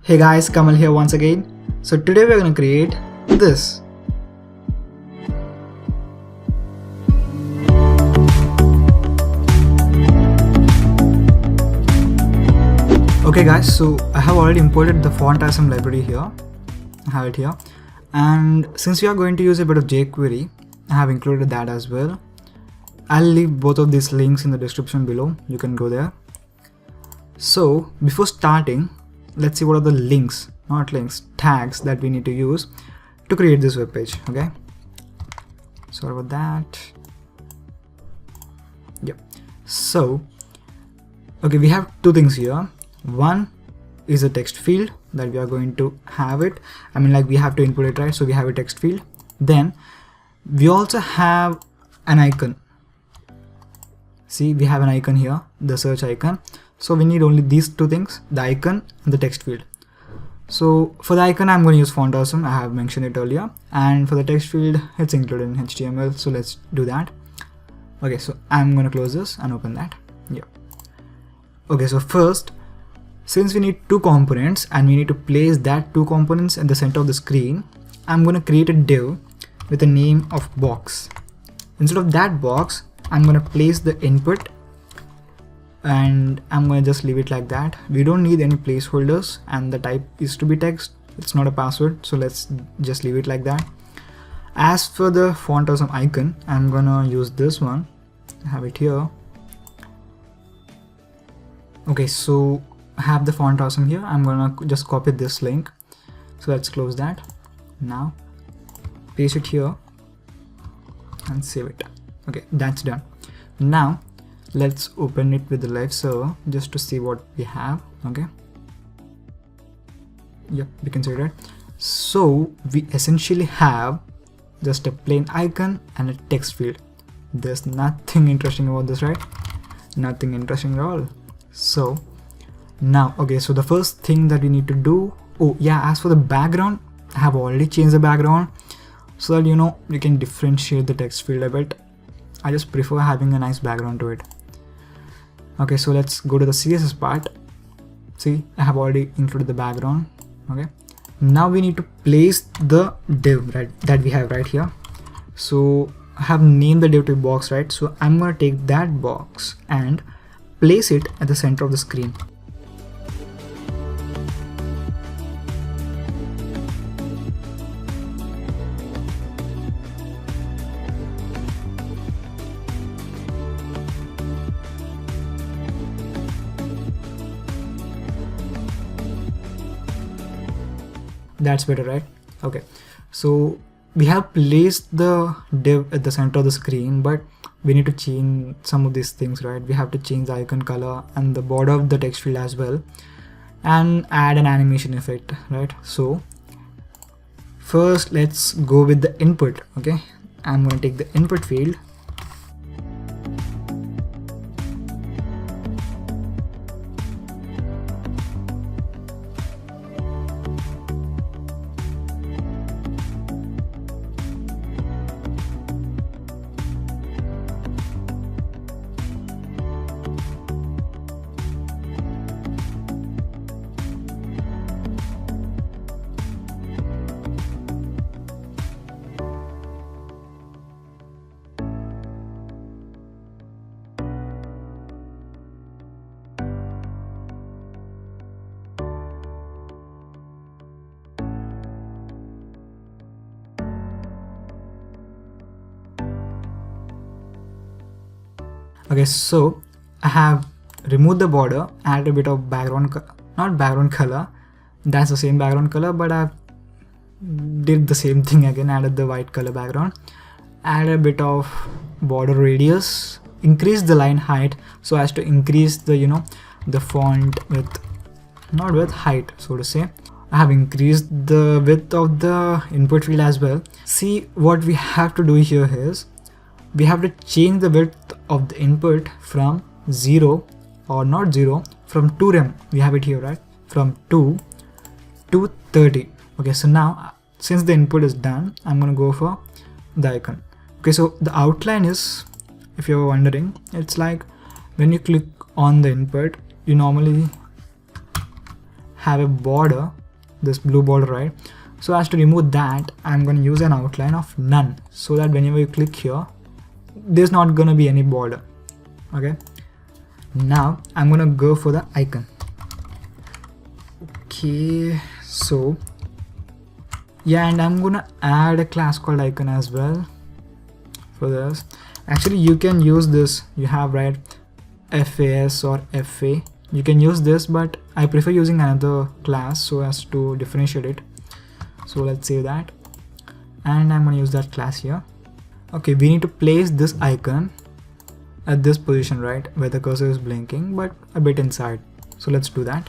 Hey guys, Kamal here once again. So today we're going to create this. Okay guys, so I have already imported the focusin library here. I have it here. And since we are going to use a bit of jQuery, I have included that as well. I'll leave both of these links in the description below. You can go there. So before starting, let's see what are the links, not links, tags that we need to use to create this web page. Okay, sorry about that. Yep. So okay, we have two things here. One is a text field that we are going to have it. I mean, like, we have to input it, right? So we have a text field. Then we also have an icon. See, we have an icon here, the search icon. So we need only these two things, the icon and the text field. So for the icon, I'm going to use focusin. I have mentioned it earlier. And for the text field, it's included in HTML. So let's do that. Okay, so I'm going to close this and open that. Yeah. Okay, so first, since we need two components and we need to place that two components at the center of the screen, I'm going to create a div with a name of box. Instead of that box, I'm going to place the input and I'm going to just leave it like that. We don't need any placeholders and the type is to be text. It's not a password. So let's just leave it like that. As for the focusin icon, I'm going to use this one. I have it here. Okay, so I have the focusin here. I'm going to just copy this link. So let's close that. Now paste it here and save it. Okay, that's done. Now let's open it with the live server just to see what we have. Okay, yep, we can see that. So we essentially have just a plain icon and a text field. There's nothing interesting about this, right? Nothing interesting at all. So now, okay, so the first thing that we need to do, oh yeah, as for the background, I have already changed the background so that you can differentiate the text field a bit. I just prefer having a nice background to it. Okay, so let's go to the CSS part. See, I have already included the background. Okay, now we need to place the div, right, that we have right here. So I have named the div to box, right? So I'm going to take that box and place it at the center of the screen. That's better, right? Okay, so we have placed the div at the center of the screen, but we need to change some of these things, right? We have to change the icon color and the border of the text field as well, and add an animation effect, right? So first let's go with the input. Okay, I'm going to take the input field. Okay, so I have removed the border, add a bit of background, not background color, that's the same background color, but I did the same thing again, added the white color background, add a bit of border radius, increase the line height so as to increase the the font width, not width, height, so to say. I have increased the width of the input field as well. See, what we have to do here is we have to change the width of the input from 0 or not 0, from 2 rem, we have it here, right, from 2 to 30. Okay, so now since the input is done, I'm going to go for the icon. Okay, so the outline is, if you're wondering, it's like when you click on the input, you normally have a border, this blue border, right? So as to remove that, I'm going to use an outline of none, so that whenever you click here, there's not going to be any border. Okay, now I'm going to go for the icon. Okay, so yeah, and I'm gonna add a class called icon as well for this. Actually, you can use this, you have, right, FAS or FA, you can use this, but I prefer using another class so as to differentiate it. So let's save that, and I'm gonna use that class here. Okay, we need to place this icon at this position, right, where the cursor is blinking, but a bit inside. So let's do that.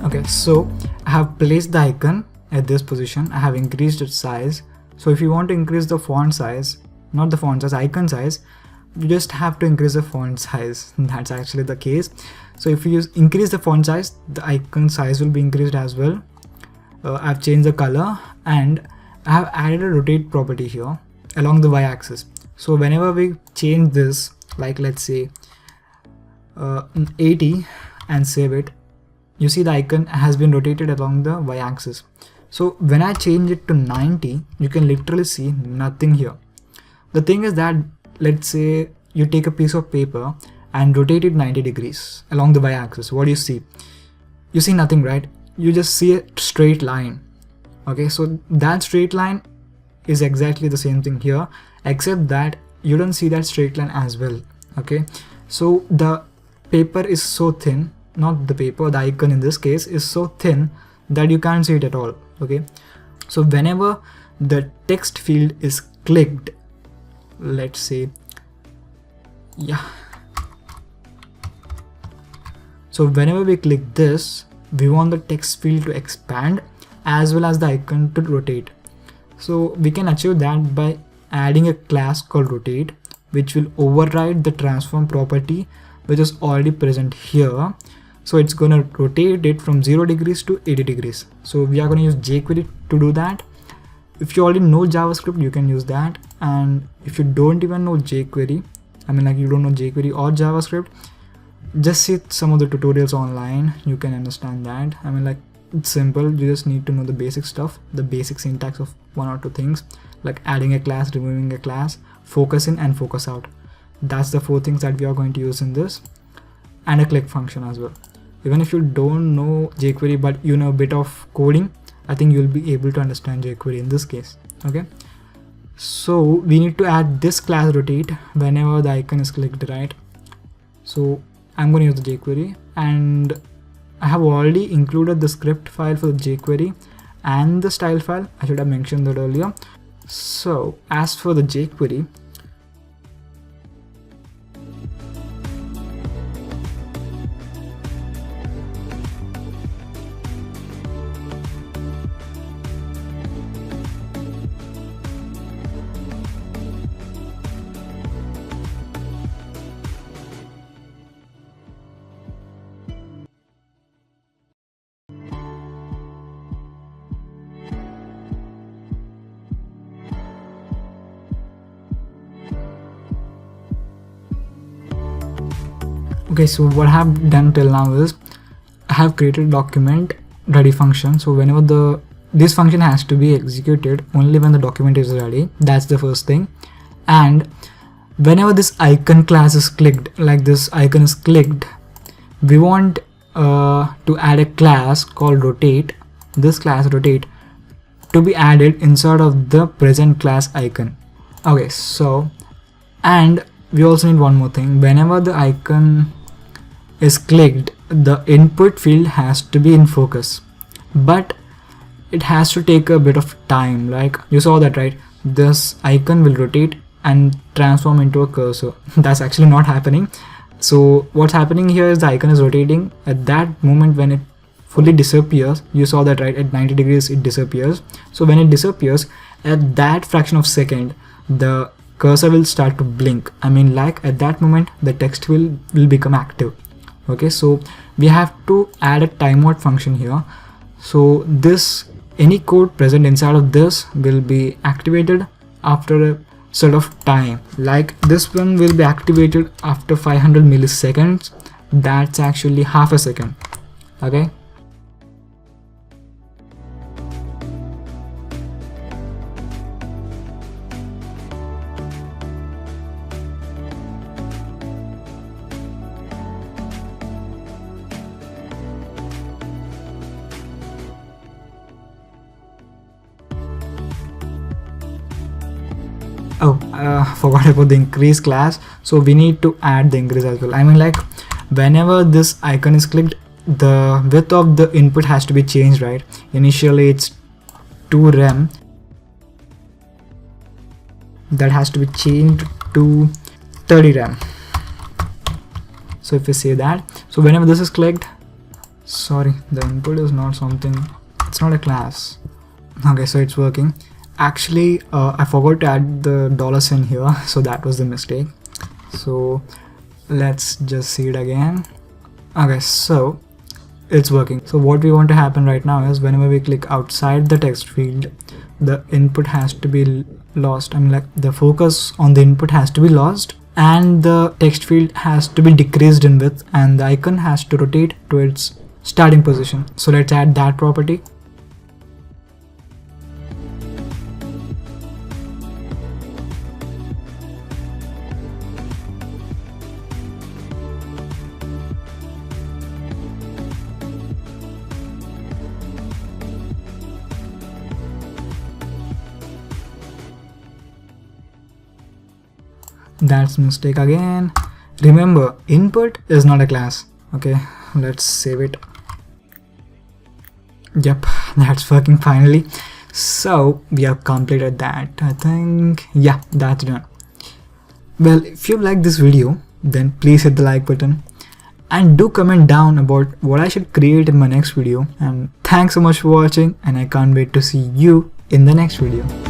Okay, so I have placed the icon at this position. I have increased its size. So if you want to increase the font size, not the font size, icon size, you just have to increase the font size. That's actually the case. So if you increase the font size, the icon size will be increased as well. I've changed the color, and I have added a rotate property here along the y-axis. So whenever we change this, like let's say 80 and save it, you see the icon has been rotated along the y-axis. So when I change it to 90, you can literally see nothing here. The thing is that, let's say you take a piece of paper and rotate it 90 degrees along the y-axis. What do you see? You see nothing, right? You just see a straight line. Okay, so that straight line is exactly the same thing here, except that you don't see that straight line as well. Okay, so the paper is so thin, not the paper, the icon in this case is so thin that you can't see it at all. Okay, so whenever the text field is clicked, let's say, yeah, so whenever we click this, we want the text field to expand as well as the icon to rotate. So we can achieve that by adding a class called rotate, which will override the transform property which is already present here. So it's going to rotate it from 0 degrees to 80 degrees. So we are going to use jQuery to do that. If you already know JavaScript, you can use that. And if you don't even know jQuery, I mean like you don't know jQuery or JavaScript, just see some of the tutorials online, you can understand that. I mean like it's simple, you just need to know the basic stuff, the basic syntax of 1 or 2 things, like adding a class, removing a class, focusin and focusout. That's the 4 things that we are going to use in this, and a click function as well. Even if you don't know jQuery but you know a bit of coding, I think you'll be able to understand jQuery in this case. Okay, so we need to add this class rotate whenever the icon is clicked, right? So I'm going to use the jQuery, and I have already included the script file for the jQuery and the style file. I should have mentioned that earlier. So as for the jQuery, okay, so what I have done till now is I have created a document ready function. So whenever this function has to be executed only when the document is ready. That's the first thing. And whenever this icon class is clicked, like this icon is clicked, we want to add a class called rotate, this class rotate, to be added inside of the present class icon. Okay, so and we also need one more thing. Whenever the icon is clicked, the input field has to be in focus, but it has to take a bit of time. Like you saw that, right? This icon will rotate and transform into a cursor. That's actually not happening. So what's happening here is the icon is rotating. At that moment when it fully disappears, you saw that, right? At 90 degrees it disappears. So when it disappears, at that fraction of second, the cursor will start to blink. I mean, like at that moment the text will become active. Okay, so we have to add a timeout function here. So this, any code present inside of this will be activated after a sort of time. Like this one will be activated after 500 milliseconds. That's actually half a second. Okay. Oh, forgot about the increase class. So we need to add the increase as well. I mean, like whenever this icon is clicked, the width of the input has to be changed, right? Initially it's 2 rem. That has to be changed to 30 rem. So if we say that, so whenever this is clicked, sorry, the input is not something, it's not a class. Okay, so it's working. Actually, I forgot to add the $sign here, so that was the mistake. So let's just see it again. Okay, so it's working. So what we want to happen right now is whenever we click outside the text field, the input has to be lost. I mean, like the focus on the input has to be lost, and the text field has to be decreased in width, and the icon has to rotate to its starting position. So let's add that property. That's mistake again. Remember, input is not a class. Okay, let's save it. Yep, that's working finally. So we have completed that. I think, yeah, that's done. Well, if you like this video, then please hit the like button and do comment down about what I should create in my next video. And thanks so much for watching, and I can't wait to see you in the next video.